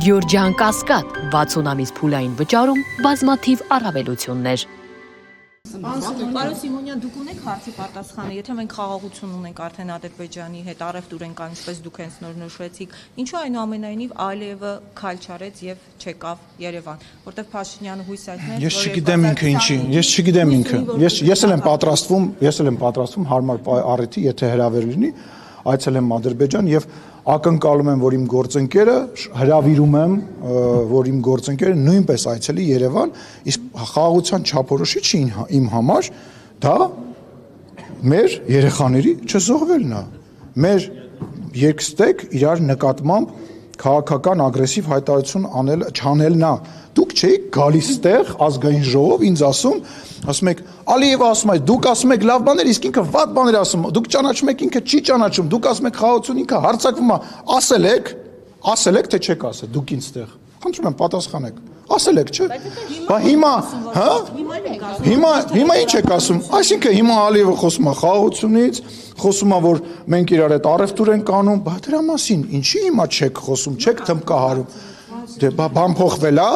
Գյորջյան Կասկադ 60 ամիս փուլային վճարում բազմաթիվ առավելություններ։ Պարոն Սիմոնյան, դուք ունեք հարցի պատասխանը, եթե մենք խաղաղություն ունենք արդեն Ադրբեջանի հետ, առևտուր ենք անում, ինչպես դուք հենց նոր նշեցիք, ինչու այնուամենայնիվ Ալիևը քայլ չարեց եւ չեկավ Երևան, որտեղ Փաշինյանը հույս հայտնել, Ես չգիտեմ ինքը ինչի, ես էլ եմ պատրաստվում հարմար առիթի, եթե հրավեր լինի, այցելեմ Ադրբեջան եւ ակնկալում եմ, որ իմ գործընկերը հրավիրում եմ, որ իմ գործընկերը նույնպես այցելի Երևան, իսկ խաղաղության չափորոշիչը իմ համար դա մեր երեխաների չզոհվելն է, մեր երկստեք իրար նկատմամբ քաղաքական ագրեսիվ հայտարարություն չանելն է։ Դուք չէիք գալիս տեղ ազգային ժողով ինձ ասում եք Ալիևը ասում է, դուք ասում եք լավ բաներ, իսկ ինքը վատ բաներ ասում, դուք ճանաչում եք ինքը չի ճանաչում, դուք ասում եք խաղաղություն ինքը հարձակվում է, ասել եք թե չեք ասել, դուք ինձ տեղ։ Խնդրում եմ պատասխանեք։ Ասել եք, չէ՞։ Բա հիմա ինչ եք ասում։ Այսինքն հիմա Ալիևը խոսում է խաղաղությունից, խոսում է, որ մենք իրար հետ առևտուր ենք անում, բա դրա մասին ինչի հիմա չեք խոսում, չեք թմկահարում։ Դե բան փոխվել է,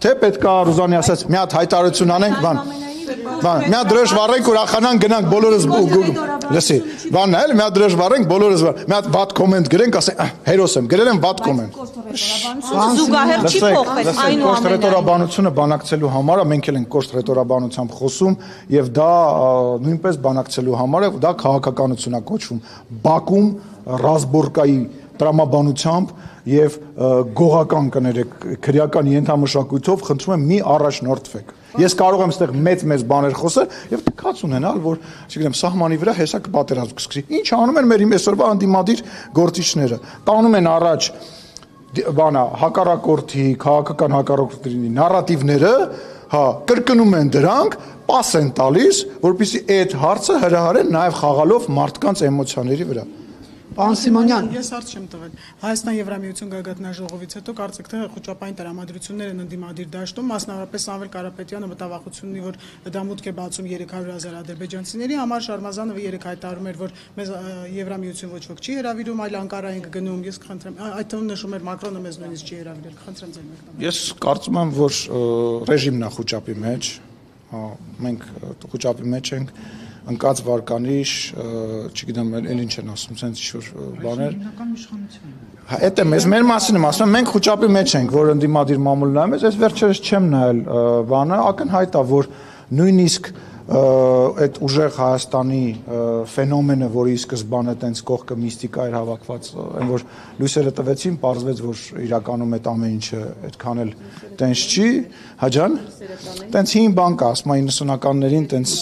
թե պետք է Ռուզանի ասած մի հատ հայտարարություն անենք, մի հատ դրոշ վառենք, ուրախանանք, գնանք բոլորս լսի, բանն էլ մի հատ դրոշ վառենք, բոլորս մի հատ վատ կոմենտ գրենք, ասենք, հերոս եմ, գրել եմ վատ կոմենտ։ Զուգահեռ չի փոխվել, կոշտ ռետորաբանությունը բանակցելու համար է, մենք էլ ենք կոշտ ռետորաբանությամբ խոսում եւ դա նույնպես բանակցելու համար է, դա քաղաքականություն է կոչվում։ Բաքում ռազմորկայի տրամաբանությամբ եւ գողական կներեք քրեական ենթամշակույթով խնդրում եմ մի առաջնորդվեք։ Ես կարող եմ այստեղ մեծ բաներ խոսել եւ թքած ունենալ, որ, չգիտեմ, սահմանի վրա հեսա կպատերազմ կսկսի։ Ինչ անում են մեր այսօրվա անդիմադիր գործիչները։ Տանում են առաջ հակառակորդի, քաղաքական հակառակորդների նարատիվները, կրկնում են դրանք, պաս են տալիս, որպեսզի այդ հարցը հրահարեն նաեւ խաղալով մարդկանց էմոցիաների վրա։ Պարոն Սիմոնյան, ես հարց չեմ տվել։ Հայաստան-Եվրամիություն գագաթնաժողովից հետո կարծեք թե խոճապային տրամադրություններ են ընդդիմադիր դաշտում, մասնավորապես Սամվել Կարապետյանը մտավախություն ունի, որ դա մուտք է բացում 300,000 ադրբեջանցիների համար, Շարմազանովը երեք հայտարարում էր, որ մեզ Եվրամիություն ոչ ոք չի հրավիրում, այլ Անկարա ենք գնում, ես խնդրեմ, այդ թվում նշում էր Մակրոնը մեզ նույնիսկ չի հրավիրել, խնդրեմ ձեր մեկնաբանը։ Ես կարծում եմ, որ ռեժիմն է խոճապի մեջ, մենք խոճապի մեջ ենք, ընկած վարկանիշ, չգիտեմ, էլ ինչ են ասում, սենց ինչ-որ բաներ։ Այդ է, մեր մասին եմ ասում, մենք խոճապի մեջ ենք, որ ընդդիմադիր մամուլն նայում ես, ես վերջերս չեմ նայել բանը, ակնհայտ է, որ նույնիսկ այդ ուժեղ Հայաստանի ֆենոմենը, որի սկզբանը տենց կողքը միստիկա էր հավաքված, այն որ լույսերը տվեցին, պարզվեց, որ իրականում այդ ամեն ինչը այդքան էլ տենց չի, հաջան, տենց հին բան կա, ասում է 90-ականներին տենց,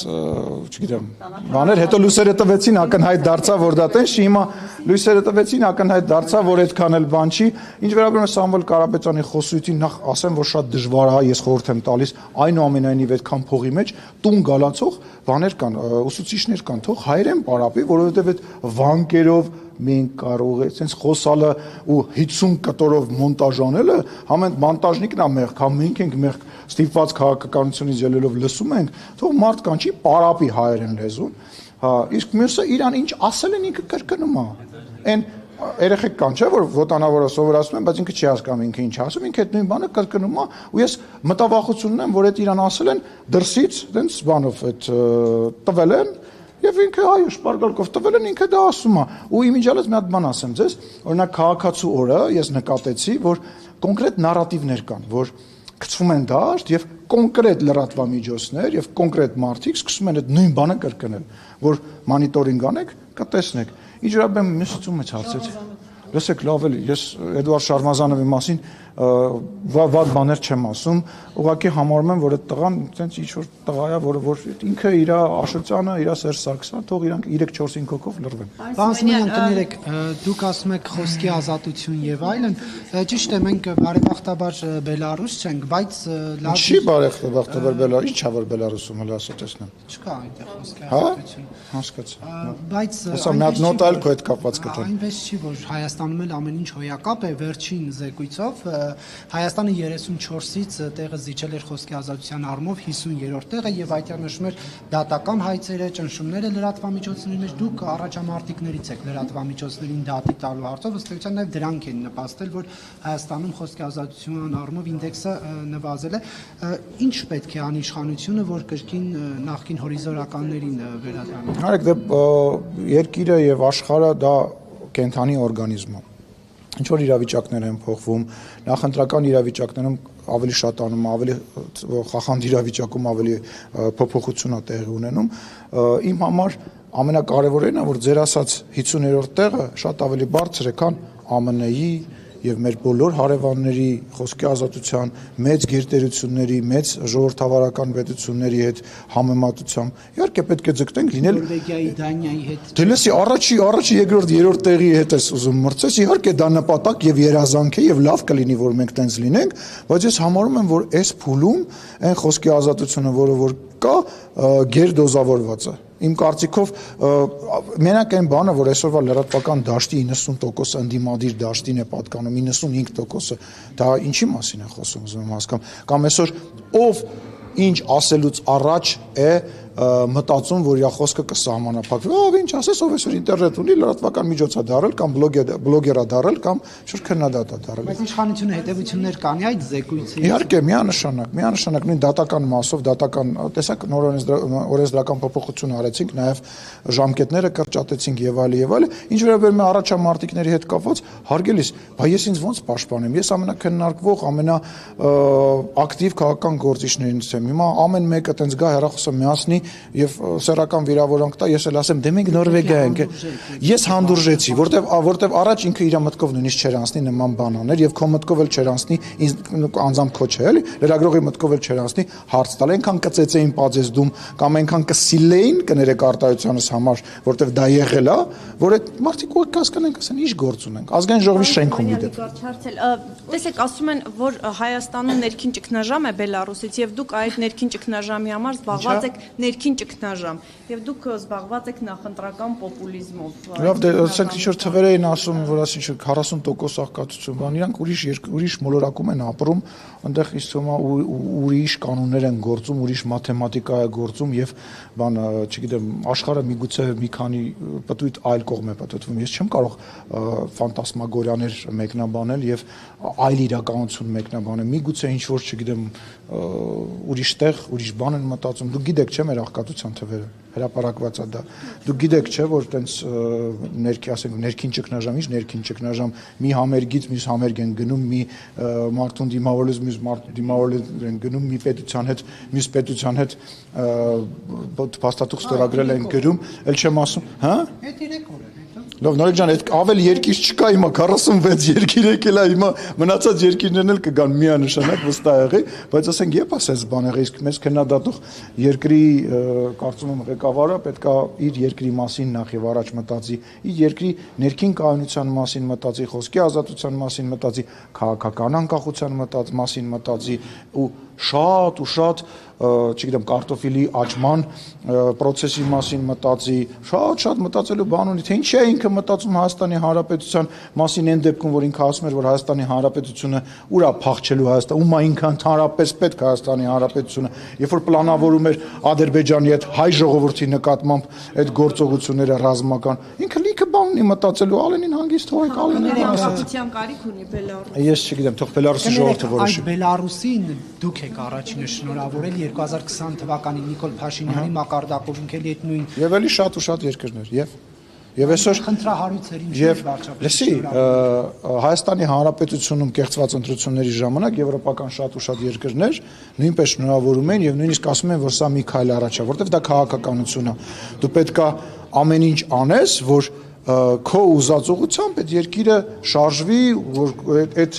չգիտեմ, բաներ, հետո լույսերը տվեցին, ակնհայտ դարձավ, որ դա տենց չի, հիմա լույսերը տվեցին, ակնհայտ դարձավ, որ այդքան էլ բան չի, ինչ վերաբերում է Սամվել Կարապետյանի խոսույթին, նախ ասեմ, որ շատ դժվար է, ես խորհուրդ եմ տալիս, այնուամենայնիվ այդքան փողի մեջ տուն գալացող բաներ կան, ուսուցիչներ կան, թող հայերեն պարապի, որովհետև այդ վանկերով մենք կարող է, sense խոսալը ու 50 կտորով մոնտաժ անելը, համեն մոնտաժնիկն է մեղք, հա մենք ենք մեղք, ստիպված քաղաքականությունից ելելով լսում ենք, թող մարդ կան չի պարապի հայերեն լեզուն, հա, իսկ մյուսը իրան ինչ ասել են ինքը կրկնում է, այն երեխեք կան, չէ, որ ոտանավորը սովորացնում են, բայց ինքը չի հասկանում ինքը ինչ ասում, ինքը այդ նույն բանը կրկնում է, ու ես մտավախություն ունեմ, որ այդ իրան ասել են դրսից, տենց բանով այդ տվել են, եւ ինքը այո, շպարգալկով տվել են, ինքը դա ասում է, ու իմիջիալից մի հատ բան ասեմ ձեզ, օրինակ քաղաքացու օրը ես նկատեցի, որ կոնկրետ նարատիվներ կան, որ գցվում են դաշտ եւ կոնկրետ լրատվամիջոցներ եւ կոնկրետ մարդիկ սկսում են այդ նույն բանը կրկնել, որ մոնիտորինգ անեք, կտեսնեք։ Ինչ վերաբերում է մյուսից ում է հարցեց։ Լսեք, լավ էլի, ես Էդուարդ Շարմազանովի մասին վատ բաներ չեմ ասում, ուղղակի համարում եմ, որ այդ տղան տենց ինչ-որ տղա է, որ ինքը իր Աշոտյանը, իր Սերժ Սարգսյանը, թող իրանք 3-4-5 հոգով լրվեն։ Պարոն Սիմոնյան, կներեք, դուք ասում եք խոսքի ազատություն եւ այլն, ճիշտ է, մենք բարեբախտաբար Բելարուս չենք, բայց լավ Չի բարեբախտաբար Բելարուս, ի՞նչ է որ Բելարուսում հələ ասա տեսնեմ։ Չկա այնտեղ խոսքի ազատություն։ Հասկացա։ Բայց հեսա մի հատ նոտ այլ քո հետ կապված կտեմ։ Այնպես չի, որ Հայաստանում էլ ամեն ինչ հոյակապ է, վերջին զեկույցով Հայաստանը 34-ից տեղը զիջել էր խոսքի ազատության առումով 50-րդ տեղը եւ այդտեղ նշում էր դատական հայցերը, ճնշումները լրատվամիջոցների մեջ, դուք առաջամարտիկներից եք լրատվամիջոցներին դատի տալու հարցով, ըստ էության նաեւ դրանք են նպաստել, որ Հայաստանում խոսքի ազատության առումով ինդեքսը նվազել է։ Ինչ պետք է անի իշխանությունը, որ կրկին նախկին հորիզոնականներին վերադառնա։ Հարկ դե երկիրը եւ աշխարհը դա կենթանի օրգանիզմ է։ Ինչ որ իրավիճակներ են փոխվում, նախընտրական իրավիճակներում ավելի շատանում, ավելի խախանդ իրավիճակում ավելի փոփոխություն է տեղի ունենում։ Իմ համար ամենակարևորն է, որ ձեր ասած 50-րդ տեղը շատ ավելի բարձր է, քան ԱՄՆ-ի եւ մեր բոլոր հարևանների խոսքի ազատության, մեծ գերտերությունների, մեծ ժողովրդավարական պետությունների հետ համեմատությամբ։ Իհարկե պետք է ձգտենք լինել Նորվեգիայի, Դանիայի հետ։ Դե լսի, առաջի, երկրորդ, երրորդ տեղի հետ ես ուզում մրցես, իհարկե դա նպատակ եւ երազանք է եւ լավ կլինի, որ մենք տենց լինենք, բայց ես համարում եմ, որ այս փուլում այն խոսքի ազատությունը, որը որ կա, գերդոզավորված է։ Իմ կարծիքով մենակ այն բանը, որ այսօրվա լրատվական դաշտի 90% ընդդիմադիր դաշտին է պատկանում, 95%-ը դա ինչի մասին է խոսում, ուզում եմ հասկանամ, կամ այսօր ով ինչ ասելուց առաջ է մտածում, որ իր խոսքը կսահմանափակվի, ով ինչ ասես, ով այսօր ինտերնետ ունի, լրատվական միջոց է դարել կամ բլոգեր է դարել կամ շուտ քննադատ է դարել։ Բայց իշխանությունը հետևություններ կանի այդ զեկույցի։ Իհարկե, միանշանակ նույն դատական մասով, դատական, տեսակ նոր օրենսդրական փոփոխություն արեցինք, նաև ժամկետները կրճատեցինք եւ այլ, ինչ վերաբերում է առաջամարտիկների հետ կապված, հարգելիս, բա ես ինձ ոնց պաշտպանեմ։ Ես ամենակննարկվող, ամենաակտիվ քաղաքական գործիչներից եմ։ Հիմա ամեն մեկը տենց գա հեռախոսը միացնի եւ սեռական վիրավորանք տա, ես էլ ասեմ, դե մենք Նորվեգիա ենք։ Ես հանդուրժեցի, որտեվ առաջ ինքը իր մտքով նույնիսկ չեր անցնի նման բան աներ եւ քո մտքով էլ չեր անցնի, անձամբ քո չէ, էլի, լրագրողի մտքով էլ չեր անցնի հարց տալ, այնքան կծեծեին պածես դում կամ այնքան կսիլեին կներեք արտահայտությանս համար, որտեվ դա եղել է, որ այդ մարդիկ ու կասկանեն, ասեն, ինչ գործ ունենք։ Ազգային ժողովի շենքում իդեպ։ Տեսեք, ասում են, որ Հայաստանում ներքին ճգնաժամ է Բելարուսից եւ դուք այդ ներքին ճգնաժամի համար զբաղված եք ներքին ճգնաժամ եւ դուք զբաղված եք նախընտրական պոպուլիզմով։ Լավ, դե ասենք ինչ որ թվեր էին ասում, որ ասին 40% աղքատություն բան, իրանք ուրիշ մոլորակում են ապրում, այնտեղ ինձ թվում է ուրիշ կանոններ են գործում, ուրիշ մաթեմատիկա է գործում եւ բան, չգիտեմ, աշխարհը միգուցե մի քանի պտույտ այլ կողմ է պատտվում։ Ես չեմ կարող ֆանտասմագորիաներ մեկնաբանել եւ այլ իրականություն մեկնաբանել։ Միգուցե ինչ որ, չգիտեմ, ուրիշ տեղ, ուրիշ բան են մտածում։ Դուք գիտեք, չէ՞, մեր աղքատության թվերը հրապարակված է դա։ Դուք գիտեք, չէ՞, որ տենց ներքին ճգնաժամ, ինչ ներքին ճգնաժամ, մի համերգից մյուս համերգ են գնում, մի մարդուն դիմավորելուց մյուս մարդ դիմավորել են գնում, մի պետության հետ մյուս պետության հետ փաստաթուղթ ստորագրել են գրում, ել չեմ ասում, հա՞։ Այդ 3 օր է։ Լավ, Նորեկ ջան, այդ ավելի երկիր չկա հիմա 46 երկիր եկել է, հիմա մնացած երկիրներն էլ կգան միանշանակ վստահ եղի, բայց ասենք երբ ասես բան եղի, իսկ մեզ քննադատող երկրի կարծում եմ ղեկավարը պետքա իր երկրի մասին նախ եւ առաջ մտածի, իր երկրի ներքին կայունության մասին մտածի, խոսքի ազատության մասին մտածի, քաղաքական անկախության մասին մտածի ու շատ չգիտեմ, կարտոֆիլի աճման process-ի մասին մտածի, շատ մտածելու բան ունի, թե ինչի է ինքը մտածում Հայաստանի Հանրապետության մասին այն դեպքում, որ ինքը ասում էր, որ Հայաստանի Հանրապետությունը ուր է փախչելու Հայաստան, ում է ինքը ընդհանրապես պետք Հայաստանի Հանրապետությունը, երբ որ պլանավորում էր Ադրբեջանի հետ հայ ժողովրդի նկատմամբ այդ գործողությունները ռազմական, ինքը լիքը բան ունի մտածելու, Ալենին հանգիստ թողեք, Ալենին Ներկայացության կարիք ունի Բելարուսը։ Ես չգիտեմ, թող Բելարուսի ժողովուրդը որոշի։ Այդ Բելարուսին դուք եք առաջինը շնորհավորել 2020 թվականին Նիկոլ Փաշինյանի մակարդակով ինքելի այդ նույն Եվ էլի շատ ու շատ երկրներ, եւ այսօր խնդրահարույցերին եւ լսի Հայաստանի Հանրապետությունում կեղծված ընտրությունների ժամանակ եվրոպական շատ ու շատ երկրներ նույնպես շնորհավորում են եւ նույնիսկ ասում են, որ սա մի քայլ առաջ է, որովհետեւ դա քաղաքականություն է։ Դու պետքա ամեն ինչ անես, որ քո ուզածողությամբ այդ երկիրը շարժվի, որ այդ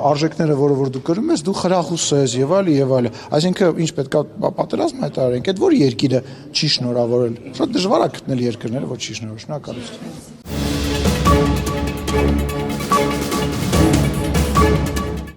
արժեքները, որ դու կրում ես, դու խրախուսես եւ այլ։ Այսինքն ինչ պետքա պատերազմ հայտարարենք, այդ որ երկիրը չի շնորհավորել։ Շատ դժվար է գտնել երկրները, որ չի շնորհավորել։ Շնորհակալություն։